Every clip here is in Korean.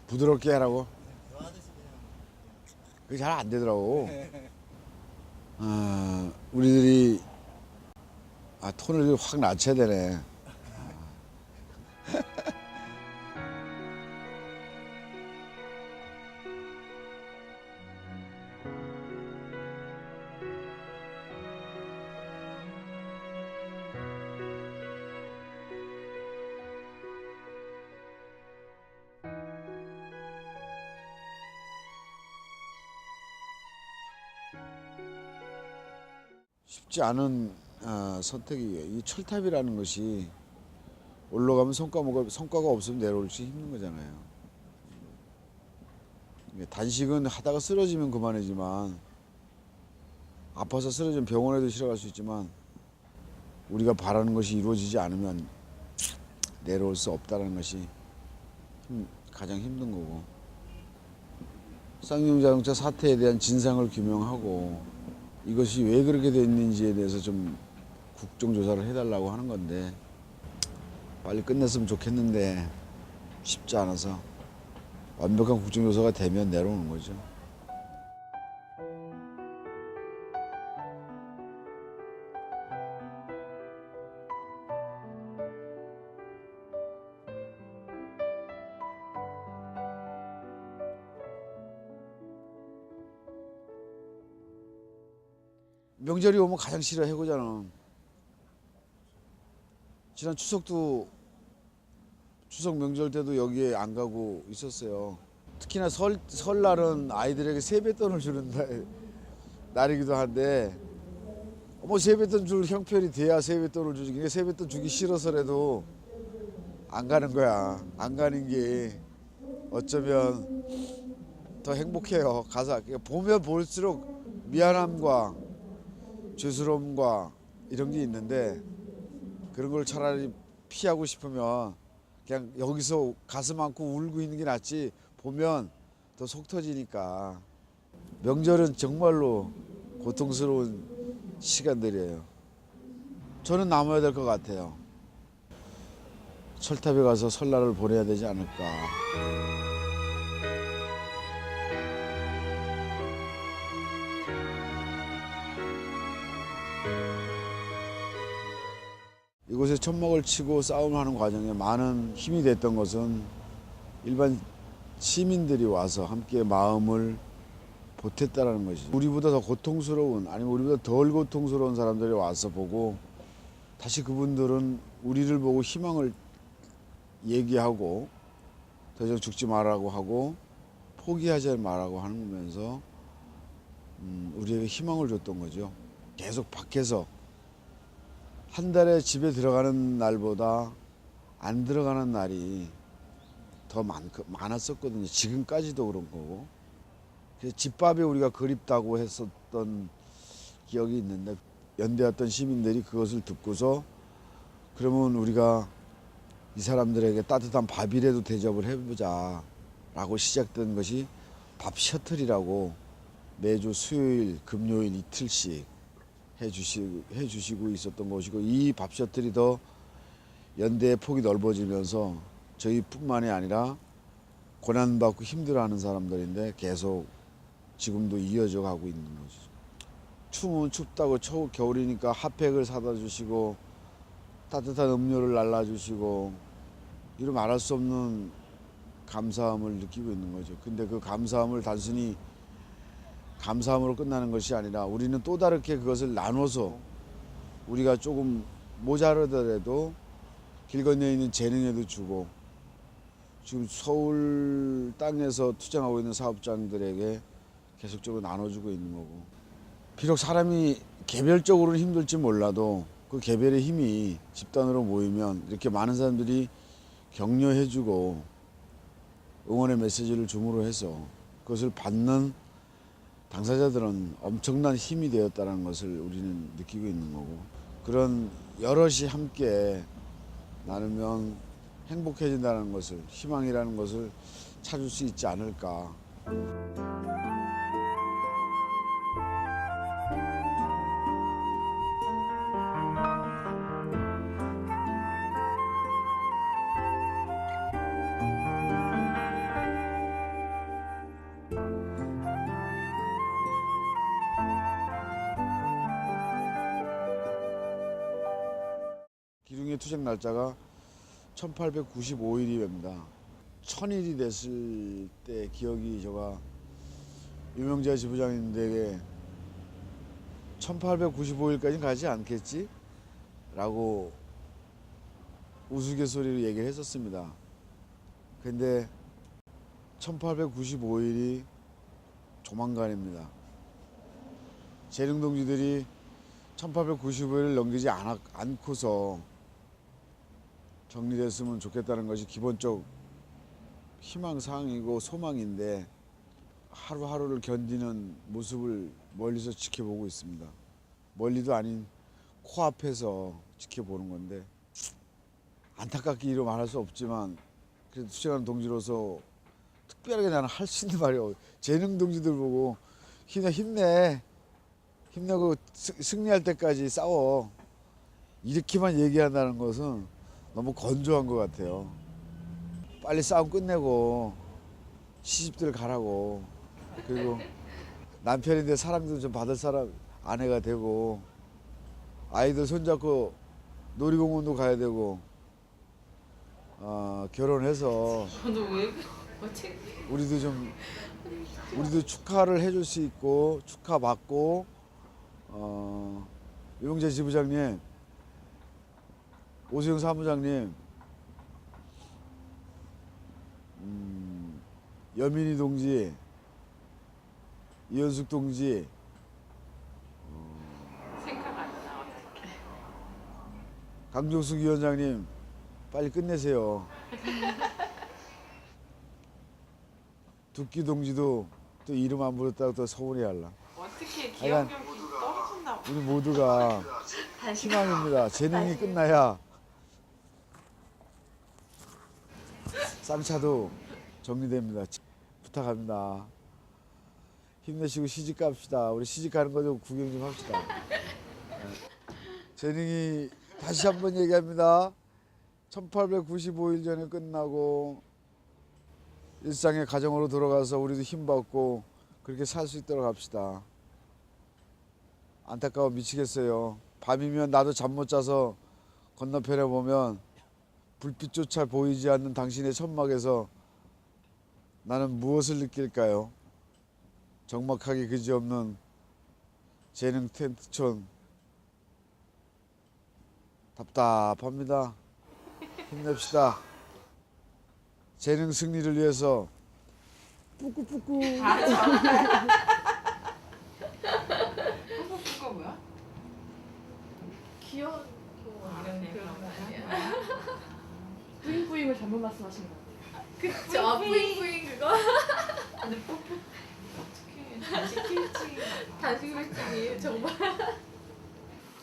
부드럽게 하라고. 그게 잘 안 되더라고. 우리들이 톤을 확 낮춰야 되네. 쉽지 않은 선택이에요. 이 철탑이라는 것이 올라가면 성과가 없으면 내려올 수 힘든 거잖아요. 단식은 하다가 쓰러지면 그만이지만, 아파서 쓰러지면 병원에도 실어갈 수 있지만, 우리가 바라는 것이 이루어지지 않으면 내려올 수 없다는 것이 가장 힘든 거고, 쌍용자동차 사태에 대한 진상을 규명하고 이것이 왜 그렇게 됐는지에 대해서 좀 국정조사를 해달라고 하는 건데, 빨리 끝냈으면 좋겠는데 쉽지 않아서 완벽한 국정조사가 되면 내려오는 거죠. 명절이 오면 가장 싫어 해고잖아. 지난 추석 명절 때도 여기에 안 가고 있었어요. 특히나 설날은 아이들에게 세뱃돈을 주는 날이기도 한데, 뭐 세뱃돈 줄 형편이 돼야 세뱃돈을 주지. 그러니까 세뱃돈 주기 싫어서라도 안 가는 거야. 안 가는 게 어쩌면 더 행복해요. 가서 보면 볼수록 미안함과 죄스러움과 이런 게 있는데, 그런 걸 차라리 피하고 싶으면 그냥 여기서 가슴 안고 울고 있는 게 낫지, 보면 더 속 터지니까. 명절은 정말로 고통스러운 시간들이에요. 저는 남아야 될 것 같아요. 철탑에 가서 설날을 보내야 되지 않을까. 이곳에 천막을 치고 싸움하는 과정에 많은 힘이 됐던 것은 일반 시민들이 와서 함께 마음을 보탰다는 것이죠. 우리보다 더 고통스러운, 아니면 우리보다 덜 고통스러운 사람들이 와서 보고, 다시 그분들은 우리를 보고 희망을 얘기하고, 더 이상 죽지 말라고 하고 포기하지 말라고 하면서 우리에게 희망을 줬던 거죠. 계속 밖에서 한 달에 집에 들어가는 날보다 안 들어가는 날이 더 많았었거든요. 지금까지도 그런 거고. 그래서 집밥이 우리가 그립다고 했었던 기억이 있는데, 연대 왔던 시민들이 그것을 듣고서, 그러면 우리가 이 사람들에게 따뜻한 밥이라도 대접을 해보자 라고 시작된 것이 밥 셔틀이라고, 매주 수요일 금요일 이틀씩 해주시고 있었던 것이고, 이 밥 셔틀이 더 연대의 폭이 넓어지면서 저희뿐만이 아니라 고난받고 힘들어하는 사람들인데 계속 지금도 이어져 가고 있는 거죠. 추우면 춥다고, 겨울이니까 핫팩을 사다 주시고 따뜻한 음료를 날라주시고, 이루 말할 수 없는 감사함을 느끼고 있는 거죠. 근데 그 감사함을 단순히 감사함으로 끝나는 것이 아니라, 우리는 또 다르게 그것을 나눠서, 우리가 조금 모자르더라도 길 건너에 있는 재능에도 주고, 지금 서울 땅에서 투쟁하고 있는 사업장들에게 계속적으로 나눠주고 있는 거고, 비록 사람이 개별적으로는 힘들지 몰라도 그 개별의 힘이 집단으로 모이면 이렇게 많은 사람들이 격려해주고 응원의 메시지를 줌으로 해서 그것을 받는 당사자들은 엄청난 힘이 되었다는 것을 우리는 느끼고 있는 거고, 그런 여럿이 함께 나누면 행복해진다는 것을, 희망이라는 것을 찾을 수 있지 않을까. 최종의 투쟁 날짜가 1895일이 됩니다. 1000일이 됐을 때 기억이 제가 유명자 지부장님들에게 1895일까지는 가지 않겠지? 라고 우스갯소리로 얘기를 했었습니다. 근데 1895일이 조만간입니다. 재능동지들이 1895일을 넘기지 않고서 정리됐으면 좋겠다는 것이 기본적 희망사항이고 소망인데 하루하루를 견디는 모습을 멀리서 지켜보고 있습니다. 멀리도 아닌 코앞에서 지켜보는 건데 안타깝기로 말할 수 없지만 그래도 투쟁하는 동지로서 특별하게 나는 할 수 있는 말이 재능 동지들 보고 힘내고 승리할 때까지 싸워 이렇게만 얘기한다는 것은 너무 건조한 것 같아요. 빨리 싸움 끝내고 시집들 가라고. 그리고 남편인데 사랑도 좀 받을 사람 아내가 되고 아이들 손잡고 놀이공원도 가야 되고 결혼해서 저도 왜 우리도 축하를 해줄 수 있고 축하받고 유영재 지부장님, 오수영 사무장님, 여민희 동지, 이현숙 동지, 생각 안 나. 어떡해. 강종숙 위원장님 빨리 끝내세요. 두끼 동지도 또 이름 안 부르다고 또 서운해할라. 어떻게 기억력이 떨어진다고. 우리 모두가 희망입니다. 재능이 끝나야 쌍차도 정리됩니다. 부탁합니다. 힘내시고 시집 갑시다. 우리 시집 가는 거 좀 구경 좀 합시다. 재능이 다시 한번 얘기합니다. 1895일 전에 끝나고 일상의 가정으로 돌아가서 우리도 힘받고 그렇게 살 수 있도록 합시다. 안타까워 미치겠어요. 밤이면 나도 잠 못 자서 건너편에 보면 불빛조차 보이지 않는 당신의 천막에서 나는 무엇을 느낄까요? 적막하기 그지없는 재능 텐트촌 답답합니다. 힘냅시다. 재능 승리를 위해서 뿌꾸뿌꾸. 그거 뭐야? 귀여운 이런 애 그런 그런 거 거야? 아니야? 뿌잉뿌잉을 잘못 말씀하시는 것 같아요. 그쵸. 아 뿌잉뿌잉 그거? 근데 뽀뽀 어떻게 다시 킬지. 단식물증이 정말.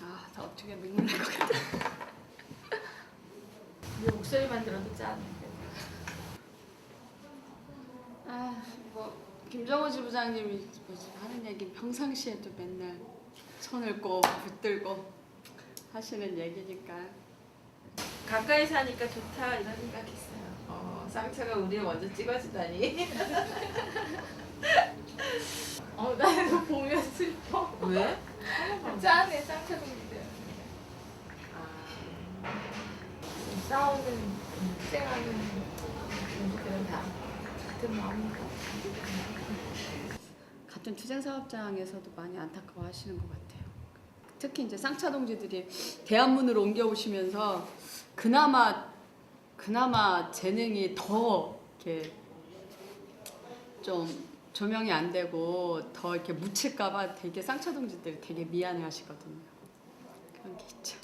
아, 나 어떻게 눈물 날 것 같아. 내 목소리만 들어도 짠. 뭐 김정호 지부장님이 뭐지 하는 얘기 평상시에도 맨날 손을 꼭 붙들고 하시는 얘기니까 가까이 사니까 좋다 이런 생각했어요. 쌍차가 우리를 먼저 찍어주다니. 나 이거 보면 슬퍼. 왜? 짠해 쌍차 동지들. 싸우는 투쟁하는 동지들은 다 같은 마음인가. 같은 투쟁 사업장에서도 많이 안타까워하시는 것 같아요. 특히 이제 쌍차 동지들이 대한문으로 옮겨오시면서 그나마 재능이 더 이렇게 좀 조명이 안 되고 더 이렇게 묻힐까봐 되게 쌍차 동지들이 되게 미안해하시거든요. 그런 게 있죠.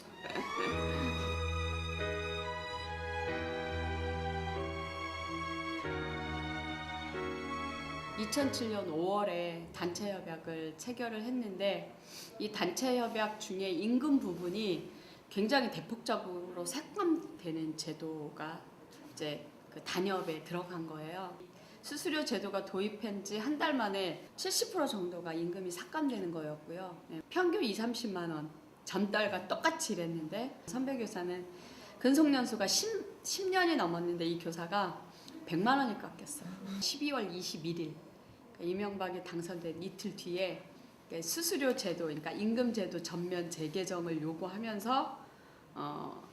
2007년 5월에 단체 협약을 체결을 했는데 이 단체 협약 중에 임금 부분이 굉장히 대폭적으로 삭감되는 제도가 이제 그 단협에 들어간 거예요. 수수료 제도가 도입한 지 한 달 만에 70% 정도가 임금이 삭감되는 거였고요. 평균 2~30만 원 전달과 똑같이 일했는데 선배 교사는 근속연수가 10년이 넘었는데 이 교사가 100만 원이 깎였어요. 12월 21일 이명박이 당선된 이틀 뒤에 수수료 제도, 그러니까 임금 제도 전면 재개정을 요구하면서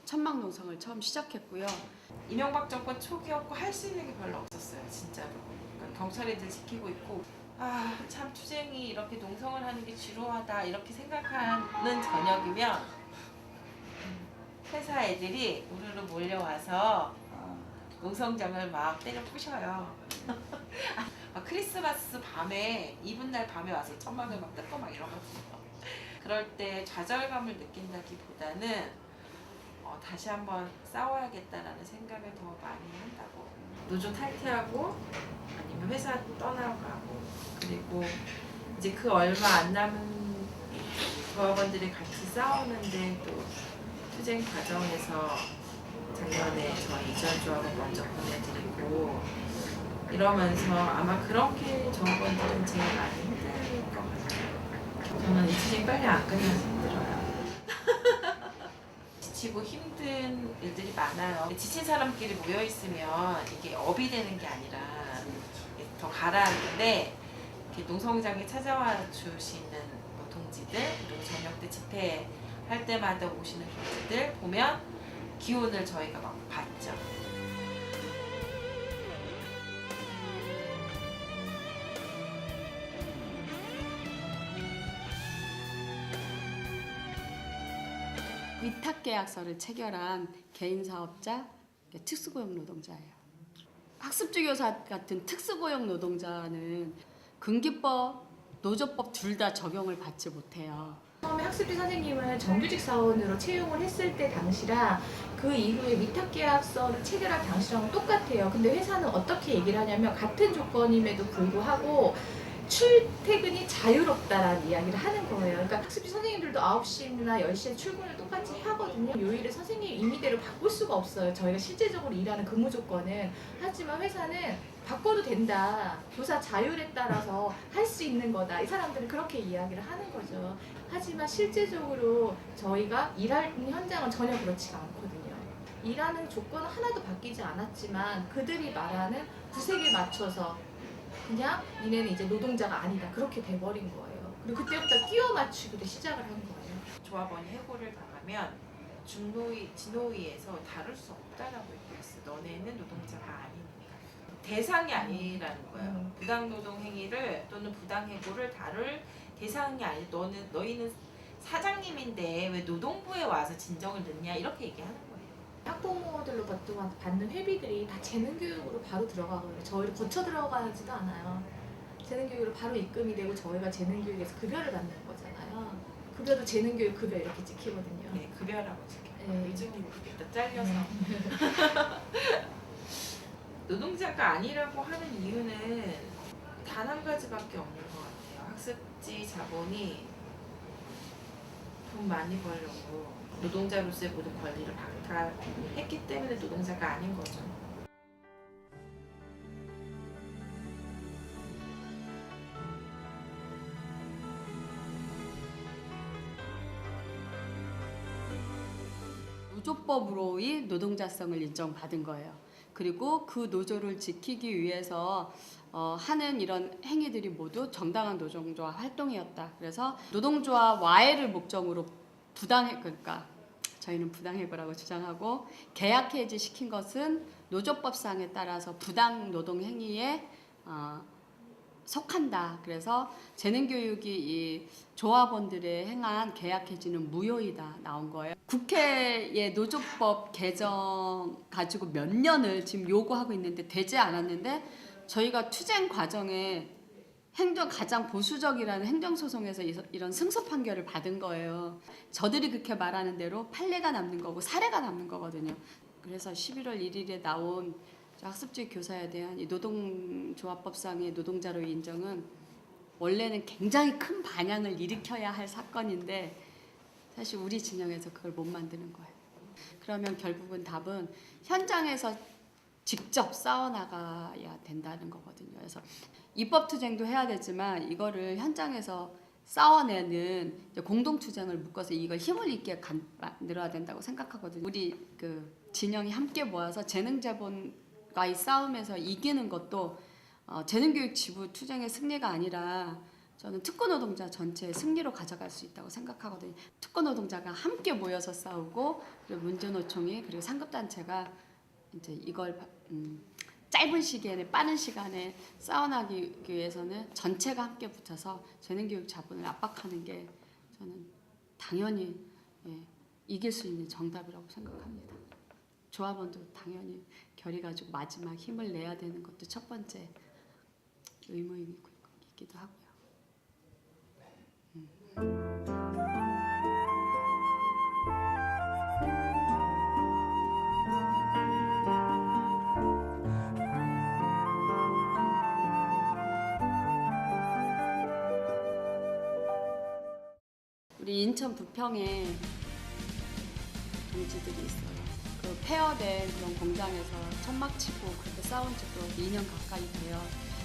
천막농성을 처음 시작했고요. 이명박 정권 초기였고 할 수 있는 게 별로 없었어요, 진짜로. 그러니까 경찰애들 지키고 있고 참 투쟁이 이렇게 농성을 하는 게 지루하다 이렇게 생각하는 저녁이면 회사 애들이 우르르 몰려와서 농성장을 막 때려 부셔요. 크리스마스 밤에 이브날 밤에 와서 천막을 막 뜯고 막 이러거든요. 그럴 때 좌절감을 느낀다기보다는 다시 한번 싸워야겠다라는 생각을 더 많이 한다고. 노조 탈퇴하고 아니면 회사 떠나가고 그리고 이제 그 얼마 안 남은 조합원들이 같이 싸우는데 또 투쟁 과정에서 작년에 저희 이전 조합을 먼저 보내드리고 이러면서 아마 그렇게 조합원들은 제일 많이 힘들 것 같아요. 저는 이 투쟁 빨리 안 끝나서 힘들어요. 지치고 힘든 일들이 많아요. 지친 사람끼리 모여 있으면 이게 업이 되는 게 아니라 더 가라앉는데 이렇게 농성장에 찾아와 주시는 동지들 그리고 저녁 때 집회할 때마다 오시는 동지들 보면 기운을 저희가 막 받죠. 위탁계약서를 체결한 개인 사업자, 특수고용 노동자예요. 학습지 교사 같은 특수고용 노동자는 근기법, 노조법 둘 다 적용을 받지 못해요. 처음에 학습지 선생님을 정규직 사원으로 채용을 했을 때 당시랑 그 이후에 위탁계약서를 체결할 당시랑 똑같아요. 근데 회사는 어떻게 얘기를 하냐면 같은 조건임에도 불구하고 출퇴근이 자유롭다라는 이야기를 하는 거예요. 그러니까 학습지 선생님들도 9시나 10시에 출근을 똑같이 하거든요. 요일을 선생님 임의대로 바꿀 수가 없어요. 저희가 실제적으로 일하는 근무 조건은. 하지만 회사는 바꿔도 된다. 교사 자율에 따라서 할 수 있는 거다. 이 사람들은 그렇게 이야기를 하는 거죠. 하지만 실제적으로 저희가 일하는 현장은 전혀 그렇지가 않거든요. 일하는 조건은 하나도 바뀌지 않았지만 그들이 말하는 구색에 맞춰서 그냥 니네는 이제 노동자가 아니다 그렇게 돼버린 거예요. 그리고 그때부터 끼워 맞추기도 시작을 한 거예요. 조합원이 해고를 당하면 중노위, 진노위에서 다룰 수 없다라고 얘기했어. 너네는 노동자가 아니니까. 대상이 아니라는 거예요. 부당노동 행위를 또는 부당해고를 다룰 대상이 아니. 너희는 사장님인데 왜 노동부에 와서 진정을 넣냐 이렇게 얘기하는 거예요. 학부모들로 받는 회비들이 다 재능교육으로 바로 들어가거든요. 저희를 거쳐 들어가지도 않아요. 재능교육으로 바로 입금이 되고 저희가 재능교육에서 급여를 받는 거잖아요. 급여도 재능교육 급여 이렇게 찍히거든요. 네, 급여라고 지금. 네. 요즘은 모르겠다. 잘려서. 노동자가 아니라고 하는 이유는 단 한 가지밖에 없는 것 같아요. 학습지 자본이 돈 많이 벌려고 노동자로서의 모든 권리를 박탈했기 때문에 노동자가 아닌 거죠. 노조법으로의 노동자성을 인정받은 거예요. 그리고 그 노조를 지키기 위해서 하는 이런 행위들이 모두 정당한 노동조합 활동이었다. 그래서 노동조합 와해를 목적으로 그러니까 저희는 부당해고라고 주장하고 계약 해지 시킨 것은 노조법상에 따라서 부당 노동 행위에 속한다. 그래서 재능교육이 이 조합원들의 행한 계약 해지는 무효이다 나온 거예요. 국회의 노조법 개정 가지고 몇 년을 지금 요구하고 있는데 되지 않았는데 저희가 투쟁 과정에 가장 보수적이라는 행정소송에서 이런 승소 판결을 받은 거예요. 저들이 그렇게 말하는 대로 판례가 남는 거고 사례가 남는 거거든요. 그래서 11월 1일에 나온 학습지 교사에 대한 이 노동조합법상의 노동자로의 인정은 원래는 굉장히 큰 반향을 일으켜야 할 사건인데 사실 우리 진영에서 그걸 못 만드는 거예요. 그러면 결국은 답은 현장에서 직접 싸워나가야 된다는 거거든요. 그래서 입법투쟁도 해야 되지만 이거를 현장에서 싸워내는 공동투쟁을 묶어서 이걸 힘을 있게 만들어야 된다고 생각하거든요. 우리 그 진영이 함께 모여서 재능자본과의 싸움에서 이기는 것도 재능교육 지부 투쟁의 승리가 아니라 저는 특권 노동자 전체의 승리로 가져갈 수 있다고 생각하거든요. 특권 노동자가 함께 모여서 싸우고 그리고 문제노총이 그리고 상급단체가 이제 이걸 짧은 시기에 빠른 시간에 싸워나기 위해서는 전체가 함께 붙어서 재능교육 자본을 압박하는 게 저는 당연히 이길 수 있는 정답이라고 생각합니다. 조합원도 당연히 결의 가지고 마지막 힘을 내야 되는 것도 첫 번째 의무이기도 하고요. 우리 인천 부평에 동지들이 있어요. 그 폐허된 그런 공장에서 천막 치고 그렇게 싸운 지도 2년 가까이 돼요.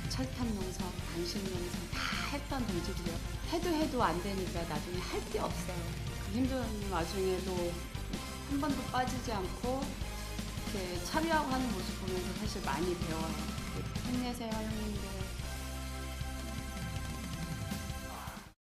철탑 농성, 단식 농성 다 했던 동지들이요. 해도 안 되니까 나중에 할 게 없어요. 그 힘든 와중에도 한 번도 빠지지 않고 이렇게 참여하고 하는 모습 보면서 사실 많이 배워요. 힘내세요, 형님들.